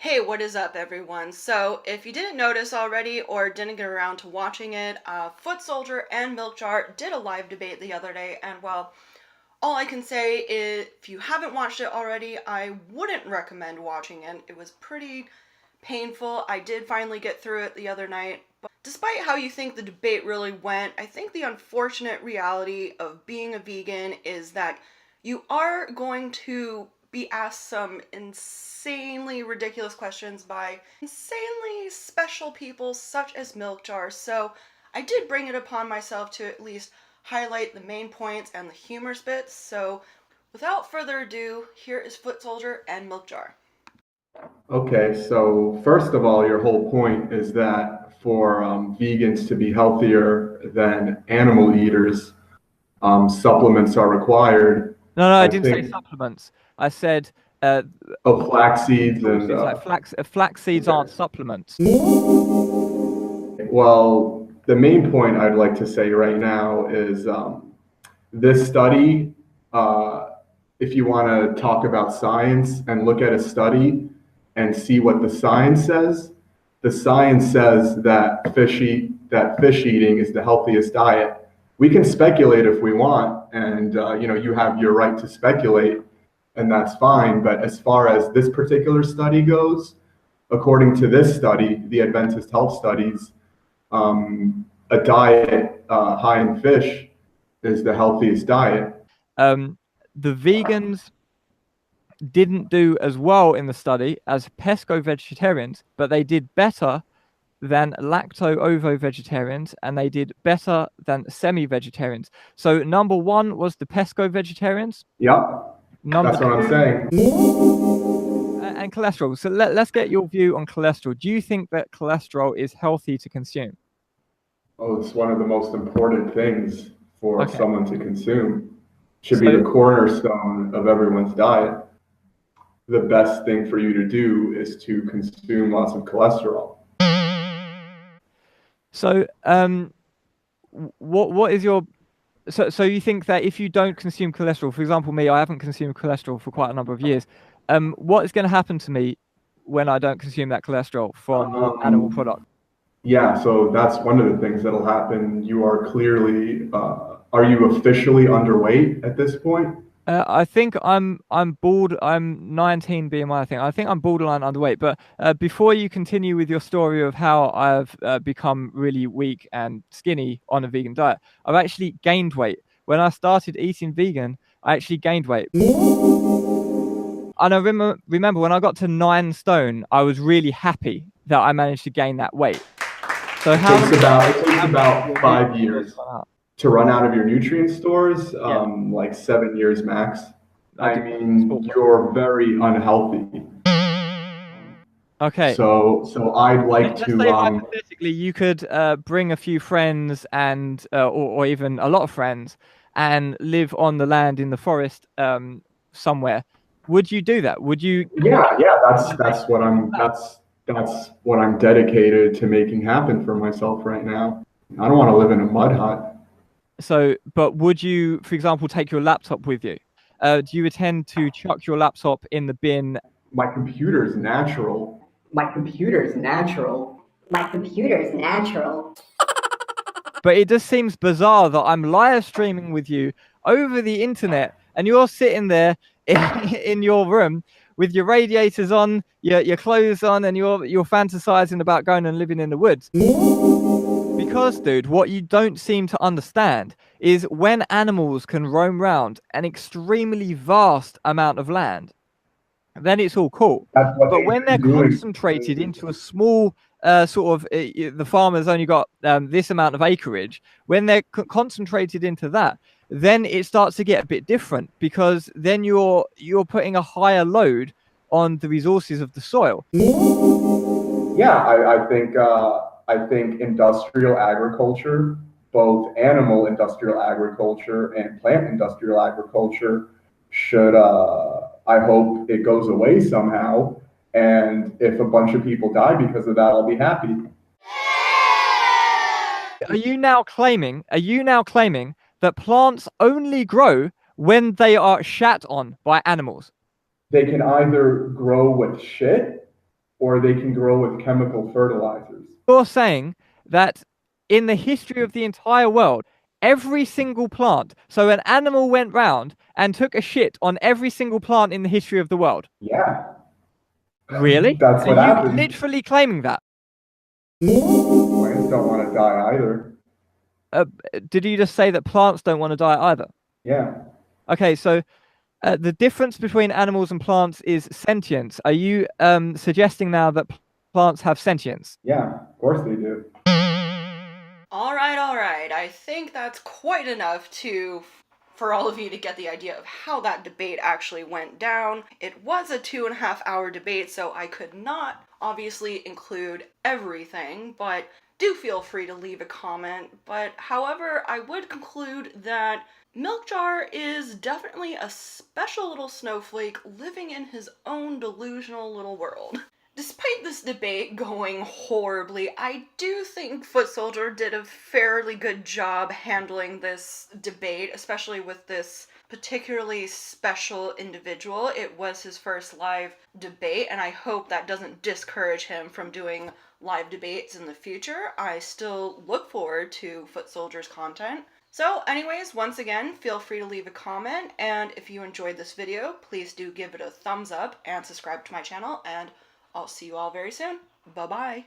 Hey, what is up, everyone? So, if you didn't notice already or didn't get around to watching it, Footsoldier and MilkJar did a live debate the other day, and well, all I can say is if you haven't watched it already, I wouldn't recommend watching it. It was pretty painful. I did finally get through it the other night. But despite how you think the debate really went, I think the unfortunate reality of being a vegan is that you are going to be asked some insanely ridiculous questions by insanely special people such as MilkJar. So I did bring it upon myself to at least highlight the main points and the humorous bits. So without further ado, here is Footsoldier and MilkJar. Okay, so first of all, your whole point is that for vegans to be healthier than animal eaters, supplements are required. No, I I didn't say think, supplements. I said uh, oh, flax seeds and sources like flax seeds okay. aren't supplements. Well, the main point I'd like to say right now is this study. Uh, if you want to talk about science and look at a study and see what the science says that fish eating is the healthiest diet. We can speculate if we want, and you have your right to speculate, and that's fine. But as far as this particular study goes, according to this study, the Adventist Health Studies, a diet high in fish is the healthiest diet. The vegans didn't do as well in the study as pesco-vegetarians, but they did better than lacto-ovo vegetarians, and they did better than semi-vegetarians. So number one was the pesco-vegetarians. Yep, Number that's what I'm two, saying. and cholesterol. So let's get your view on cholesterol. Do you think that cholesterol is healthy to consume? Oh, it's one of the most important things for Okay. someone to consume. Should be So the cornerstone of everyone's diet. The best thing for you to do is to consume lots of cholesterol. So, what is your so you think that if you don't consume cholesterol, for example, me, I haven't consumed cholesterol for quite a number of years. What is going to happen to me when I don't consume that cholesterol from animal products? Yeah, so that's one of the things that'll happen. You are clearly, are you officially underweight at this point? I think I'm bored. I'm 19 BMI. I think I'm borderline underweight. But before you continue with your story of how I've become really weak and skinny on a vegan diet, I've actually gained weight. When I started eating vegan, I actually gained weight. And I remember when I got to 9 stone, I was really happy that I managed to gain that weight. So It takes about 5 years to run out of your nutrient stores, like 7 years max. I mean, you're very unhealthy. Okay. So I'd like Let's to. say hypothetically, you could bring a few friends and or even a lot of friends and live on the land in the forest somewhere. Would you do that? Would you? Yeah. That's what I'm dedicated to making happen for myself right now. I don't want to live in a mud hut. So, but would you, for example, take your laptop with you? Do you intend to chuck your laptop in the bin? My computer's natural. My computer's natural. My computer's natural. But it just seems bizarre that I'm live streaming with you over the internet and you're sitting there in your room with your radiators on, your clothes on, and you're fantasizing about going and living in the woods. Because, dude, what you don't seem to understand is when animals can roam around an extremely vast amount of land, then it's all cool. But when they're concentrated into a small the farmer's only got this amount of acreage, when they're concentrated into that, then it starts to get a bit different because then you're putting a higher load on the resources of the soil. Yeah, I think industrial agriculture, both animal industrial agriculture and plant industrial agriculture, should. I hope it goes away somehow. And if a bunch of people die because of that, I'll be happy. Are you now claiming that plants only grow when they are shat on by animals? They can either grow with shit or they can grow with chemical fertilizers. You're saying that in the history of the entire world, every single plant, so an animal went round and took a shit on every single plant in the history of the world. Yeah, Really? that's Are what you happens. literally claiming that? Plants don't want to die either. Did you just say that plants don't want to die either? Yeah. Okay, so the difference between animals and plants is sentience. Are you suggesting now that plants have sentience? Yeah, of course they do. All right. I think that's quite enough for all of you to get the idea of how that debate actually went down. It was a 2.5 hour debate, so I could not obviously include everything, but do feel free to leave a comment. But however, I would conclude that MilkJar is definitely a special little snowflake living in his own delusional little world. Despite this debate going horribly, I do think Footsoldier did a fairly good job handling this debate, especially with this particularly special individual. It was his first live debate, and I hope that doesn't discourage him from doing live debates in the future. I still look forward to Footsoldier's content. So anyways, once again, feel free to leave a comment, and if you enjoyed this video, please do give it a thumbs up and subscribe to my channel, and I'll see you all very soon. Bye-bye.